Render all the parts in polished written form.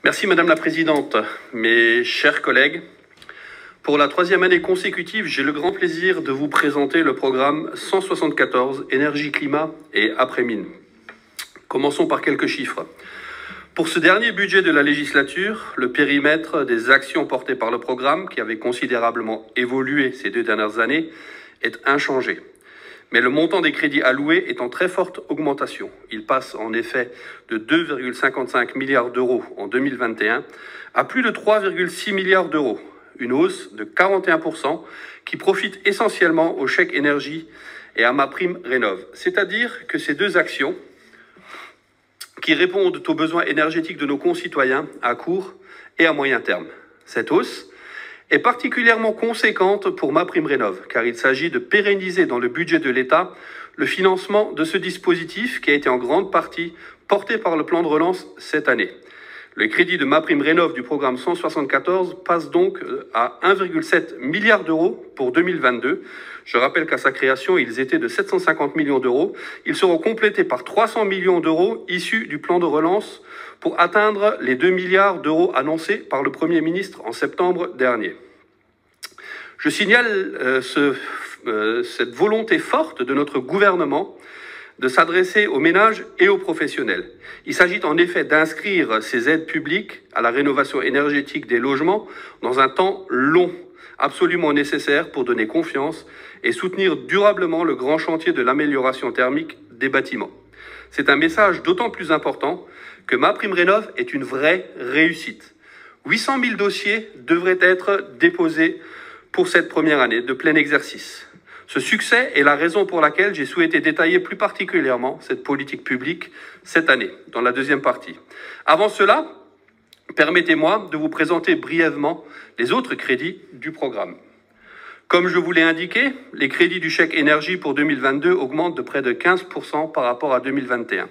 Merci Madame la Présidente. Mes chers collègues, pour la troisième année consécutive, j'ai le grand plaisir de vous présenter le programme 174 Énergie, Climat et Après-mine. Commençons par quelques chiffres. Pour ce dernier budget de la législature, le périmètre des actions portées par le programme, qui avait considérablement évolué ces 2 dernières années, est inchangé. Mais le montant des crédits alloués est en très forte augmentation. Il passe en effet de 2,55 milliards d'euros en 2021 à plus de 3,6 milliards d'euros, une hausse de 41% qui profite essentiellement au chèque énergie et à MaPrimeRénov'. C'est-à-dire que ces deux actions qui répondent aux besoins énergétiques de nos concitoyens à court et à moyen terme. Cette hausse est particulièrement conséquente pour MaPrimeRénov', car il s'agit de pérenniser dans le budget de l'État le financement de ce dispositif qui a été en grande partie porté par le plan de relance cette année. Le crédit de MaPrimeRénov' du programme 174 passe donc à 1,7 milliard d'euros pour 2022. Je rappelle qu'à sa création, ils étaient de 750 millions d'euros. Ils seront complétés par 300 millions d'euros issus du plan de relance pour atteindre les 2 milliards d'euros annoncés par le Premier ministre en septembre dernier. Je signale cette volonté forte de notre gouvernement de s'adresser aux ménages et aux professionnels. Il s'agit en effet d'inscrire ces aides publiques à la rénovation énergétique des logements dans un temps long, absolument nécessaire pour donner confiance et soutenir durablement le grand chantier de l'amélioration thermique des bâtiments. C'est un message d'autant plus important que MaPrimeRénov' est une vraie réussite. 800 000 dossiers devraient être déposés pour cette première année de plein exercice. Ce succès est la raison pour laquelle j'ai souhaité détailler plus particulièrement cette politique publique cette année, dans la deuxième partie. Avant cela, permettez-moi de vous présenter brièvement les autres crédits du programme. Comme je vous l'ai indiqué, les crédits du chèque énergie pour 2022 augmentent de près de 15% par rapport à 2021.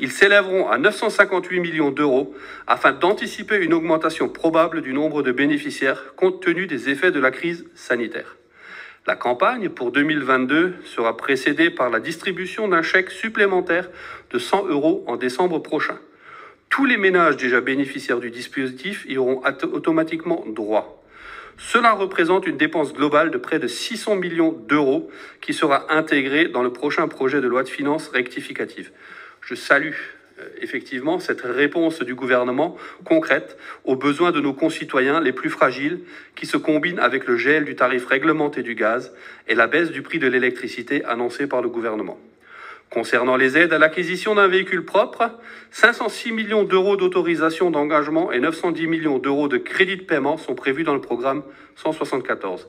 Ils s'élèveront à 958 millions d'euros afin d'anticiper une augmentation probable du nombre de bénéficiaires compte tenu des effets de la crise sanitaire. La campagne pour 2022 sera précédée par la distribution d'un chèque supplémentaire de 100 euros en décembre prochain. Tous les ménages déjà bénéficiaires du dispositif y auront automatiquement droit. Cela représente une dépense globale de près de 600 millions d'euros qui sera intégrée dans le prochain projet de loi de finances rectificative. Je salue effectivement cette réponse du gouvernement concrète aux besoins de nos concitoyens les plus fragiles qui se combine avec le gel du tarif réglementé du gaz et la baisse du prix de l'électricité annoncée par le gouvernement. Concernant les aides à l'acquisition d'un véhicule propre, 506 millions d'euros d'autorisation d'engagement et 910 millions d'euros de crédit de paiement sont prévus dans le programme 174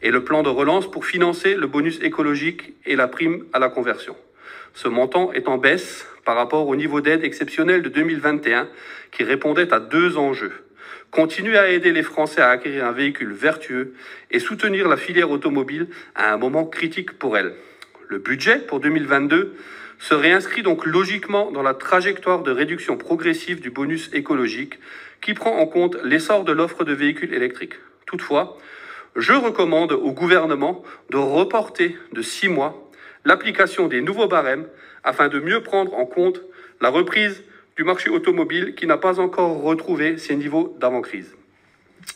et le plan de relance pour financer le bonus écologique et la prime à la conversion. Ce montant est en baisse par rapport au niveau d'aide exceptionnel de 2021 qui répondait à 2 enjeux. Continuer à aider les Français à acquérir un véhicule vertueux et soutenir la filière automobile à un moment critique pour elle. Le budget pour 2022 se réinscrit donc logiquement dans la trajectoire de réduction progressive du bonus écologique qui prend en compte l'essor de l'offre de véhicules électriques. Toutefois, je recommande au gouvernement de reporter de 6 mois l'application des nouveaux barèmes afin de mieux prendre en compte la reprise du marché automobile qui n'a pas encore retrouvé ses niveaux d'avant-crise.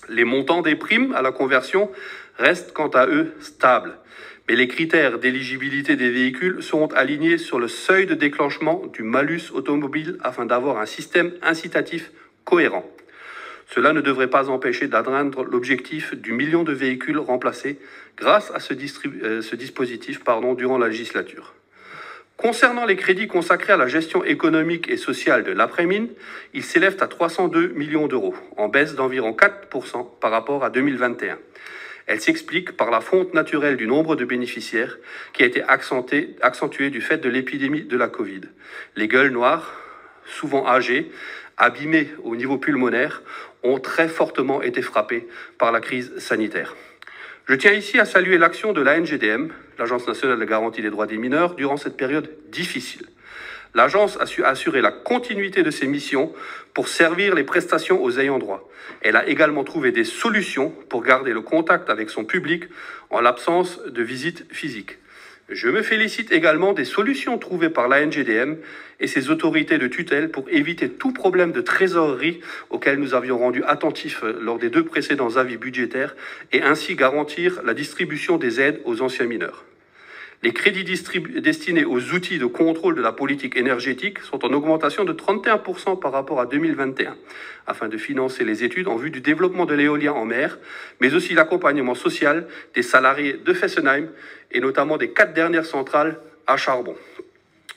Les montants des primes à la conversion restent quant à eux stables, mais les critères d'éligibilité des véhicules seront alignés sur le seuil de déclenchement du malus automobile afin d'avoir un système incitatif cohérent. Cela ne devrait pas empêcher d'atteindre l'objectif du million de véhicules remplacés grâce à ce dispositif durant la législature. Concernant les crédits consacrés à la gestion économique et sociale de l'après-mine, ils s'élèvent à 302 millions d'euros, en baisse d'environ 4% par rapport à 2021. Elle s'explique par la fonte naturelle du nombre de bénéficiaires qui a été accentuée du fait de l'épidémie de la Covid. Les gueules noires, souvent âgées, abîmées au niveau pulmonaire, ont très fortement été frappées par la crise sanitaire. Je tiens ici à saluer l'action de l'ANGDM, l'Agence nationale de garantie des droits des mineurs, durant cette période difficile. L'agence a su assurer la continuité de ses missions pour servir les prestations aux ayants droit. Elle a également trouvé des solutions pour garder le contact avec son public en l'absence de visites physiques. Je me félicite également des solutions trouvées par l'ANGDM et ses autorités de tutelle pour éviter tout problème de trésorerie auquel nous avions rendu attentifs lors des 2 précédents avis budgétaires et ainsi garantir la distribution des aides aux anciens mineurs. Les crédits destinés aux outils de contrôle de la politique énergétique sont en augmentation de 31% par rapport à 2021, afin de financer les études en vue du développement de l'éolien en mer, mais aussi l'accompagnement social des salariés de Fessenheim et notamment des 4 dernières centrales à charbon.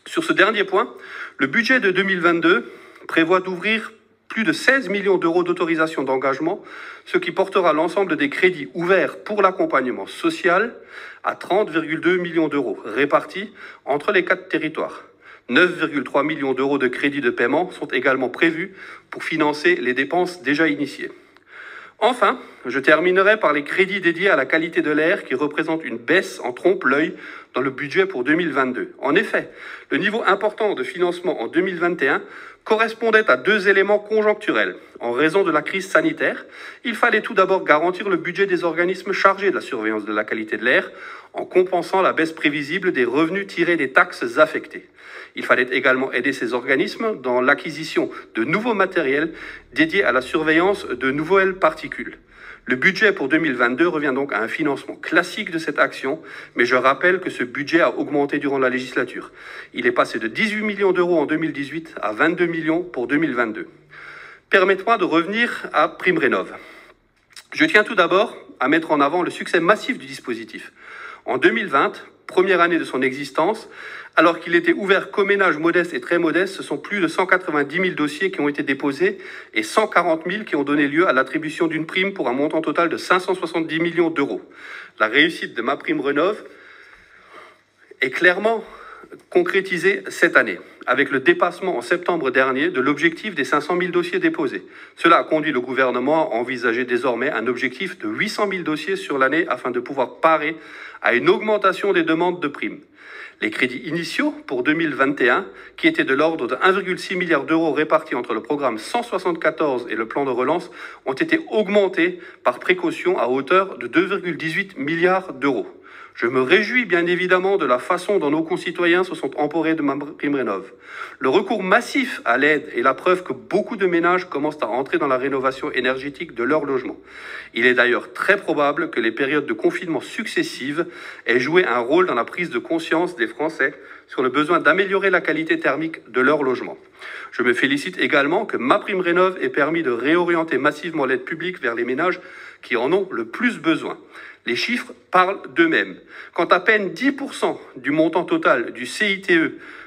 Sur ce dernier point, le budget de 2022 prévoit d'ouvrir plus de 16 millions d'euros d'autorisation d'engagement, ce qui portera l'ensemble des crédits ouverts pour l'accompagnement social à 30,2 millions d'euros, répartis entre les 4 territoires. 9,3 millions d'euros de crédits de paiement sont également prévus pour financer les dépenses déjà initiées. Enfin, je terminerai par les crédits dédiés à la qualité de l'air qui représentent une baisse en trompe-l'œil dans le budget pour 2022. En effet, le niveau important de financement en 2021 correspondait à 2 éléments conjoncturels. En raison de la crise sanitaire, il fallait tout d'abord garantir le budget des organismes chargés de la surveillance de la qualité de l'air en compensant la baisse prévisible des revenus tirés des taxes affectées. Il fallait également aider ces organismes dans l'acquisition de nouveaux matériels dédiés à la surveillance de nouvelles particules. Le budget pour 2022 revient donc à un financement classique de cette action, mais je rappelle que ce budget a augmenté durant la législature. Il est passé de 18 millions d'euros en 2018 à 22 millions pour 2022. Permettez-moi de revenir à PrimeRénov'. Je tiens tout d'abord à mettre en avant le succès massif du dispositif. En 2020, première année de son existence, alors qu'il était ouvert qu'aux ménages modestes et très modestes, ce sont plus de 190 000 dossiers qui ont été déposés et 140 000 qui ont donné lieu à l'attribution d'une prime pour un montant total de 570 millions d'euros. La réussite de MaPrimeRénov' est clairement concrétisée cette année, avec le dépassement en septembre dernier de l'objectif des 500 000 dossiers déposés. Cela a conduit le gouvernement à envisager désormais un objectif de 800 000 dossiers sur l'année afin de pouvoir parer à une augmentation des demandes de primes. Les crédits initiaux pour 2021, qui étaient de l'ordre de 1,6 milliard d'euros répartis entre le programme 174 et le plan de relance, ont été augmentés par précaution à hauteur de 2,18 milliards d'euros. Je me réjouis bien évidemment de la façon dont nos concitoyens se sont emparés de MaPrimeRénov'. Le recours massif à l'aide est la preuve que beaucoup de ménages commencent à entrer dans la rénovation énergétique de leur logement. Il est d'ailleurs très probable que les périodes de confinement successives aient joué un rôle dans la prise de conscience des Français sur le besoin d'améliorer la qualité thermique de leur logement. Je me félicite également que MaPrimeRénov' ait permis de réorienter massivement l'aide publique vers les ménages qui en ont le plus besoin. Les chiffres parlent d'eux-mêmes. Quand à peine 10% du montant total du CITE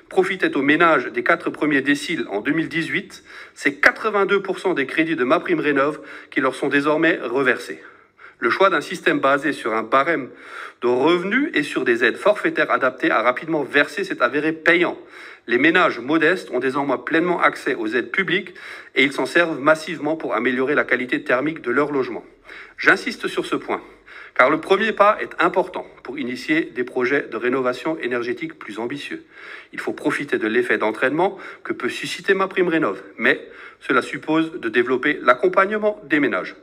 profitait aux ménages des 4 premiers déciles en 2018, c'est 82% des crédits de MaPrimeRénov' qui leur sont désormais reversés. Le choix d'un système basé sur un barème de revenus et sur des aides forfaitaires adaptées à rapidement verser s'est avéré payant. Les ménages modestes ont désormais pleinement accès aux aides publiques et ils s'en servent massivement pour améliorer la qualité thermique de leur logement. J'insiste sur ce point, car le premier pas est important pour initier des projets de rénovation énergétique plus ambitieux. Il faut profiter de l'effet d'entraînement que peut susciter MaPrimeRénov', mais cela suppose de développer l'accompagnement des ménages.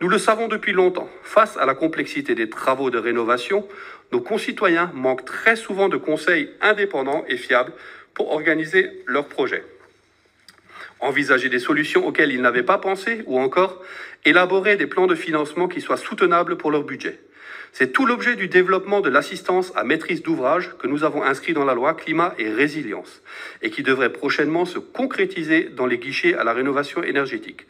Nous le savons depuis longtemps, face à la complexité des travaux de rénovation, nos concitoyens manquent très souvent de conseils indépendants et fiables pour organiser leurs projets. Envisager des solutions auxquelles ils n'avaient pas pensé ou encore élaborer des plans de financement qui soient soutenables pour leur budget. C'est tout l'objet du développement de l'assistance à maîtrise d'ouvrage que nous avons inscrit dans la loi Climat et Résilience et qui devrait prochainement se concrétiser dans les guichets à la rénovation énergétique.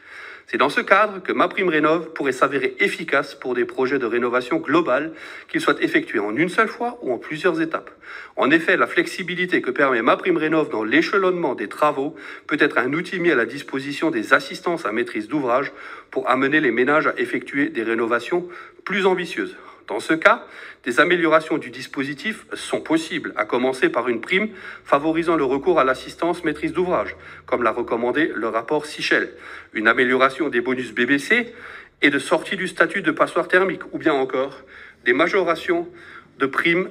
C'est dans ce cadre que MaPrimeRénov' pourrait s'avérer efficace pour des projets de rénovation globale, qu'ils soient effectués en une seule fois ou en plusieurs étapes. En effet, la flexibilité que permet MaPrimeRénov' dans l'échelonnement des travaux peut être un outil mis à la disposition des assistances à maîtrise d'ouvrage pour amener les ménages à effectuer des rénovations plus ambitieuses. Dans ce cas, des améliorations du dispositif sont possibles, à commencer par une prime favorisant le recours à l'assistance maîtrise d'ouvrage, comme l'a recommandé le rapport Sichel, une amélioration des bonus BBC et de sortie du statut de passoire thermique, ou bien encore des majorations de primes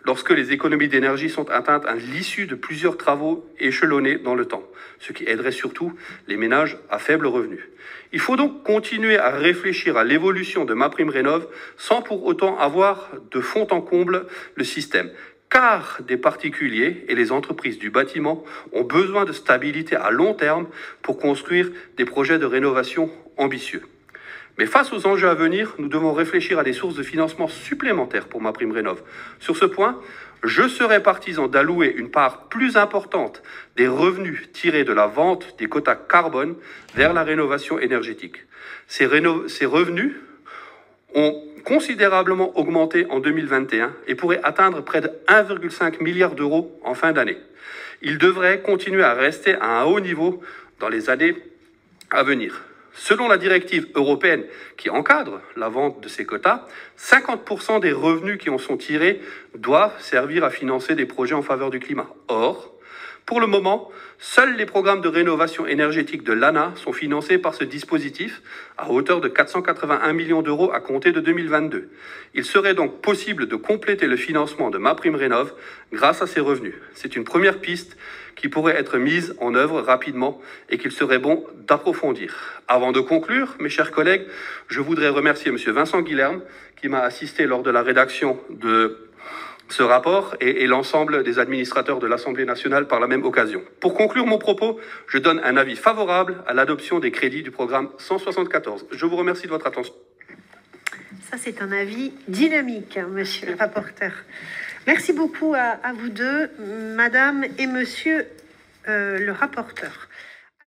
lorsque les économies d'énergie sont atteintes à l'issue de plusieurs travaux échelonnés dans le temps, ce qui aiderait surtout les ménages à faible revenu. Il faut donc continuer à réfléchir à l'évolution de MaPrimeRénov' sans pour autant avoir de fond en comble le système. car des particuliers et les entreprises du bâtiment ont besoin de stabilité à long terme pour construire des projets de rénovation ambitieux. Mais face aux enjeux à venir, nous devons réfléchir à des sources de financement supplémentaires pour MaPrimeRénov'. Sur ce point, je serais partisan d'allouer une part plus importante des revenus tirés de la vente des quotas carbone vers la rénovation énergétique. Ces revenus ont considérablement augmenté en 2021 et pourraient atteindre près de 1,5 milliard d'euros en fin d'année. Ils devraient continuer à rester à un haut niveau dans les années à venir. Selon la directive européenne qui encadre la vente de ces quotas, 50% des revenus qui en sont tirés doivent servir à financer des projets en faveur du climat. Or, pour le moment, seuls les programmes de rénovation énergétique de l'ANA sont financés par ce dispositif à hauteur de 481 millions d'euros à compter de 2022. Il serait donc possible de compléter le financement de MaPrimeRénov' grâce à ces revenus. C'est une première piste qui pourrait être mise en œuvre rapidement et qu'il serait bon d'approfondir. Avant de conclure, mes chers collègues, je voudrais remercier M. Vincent Guilherme qui m'a assisté lors de la rédaction de ce rapport et l'ensemble des administrateurs de l'Assemblée nationale par la même occasion. Pour conclure mon propos, je donne un avis favorable à l'adoption des crédits du programme 174. Je vous remercie de votre attention. Ça, c'est un avis dynamique, hein, monsieur le rapporteur. Merci beaucoup à vous deux, madame et monsieur le rapporteur.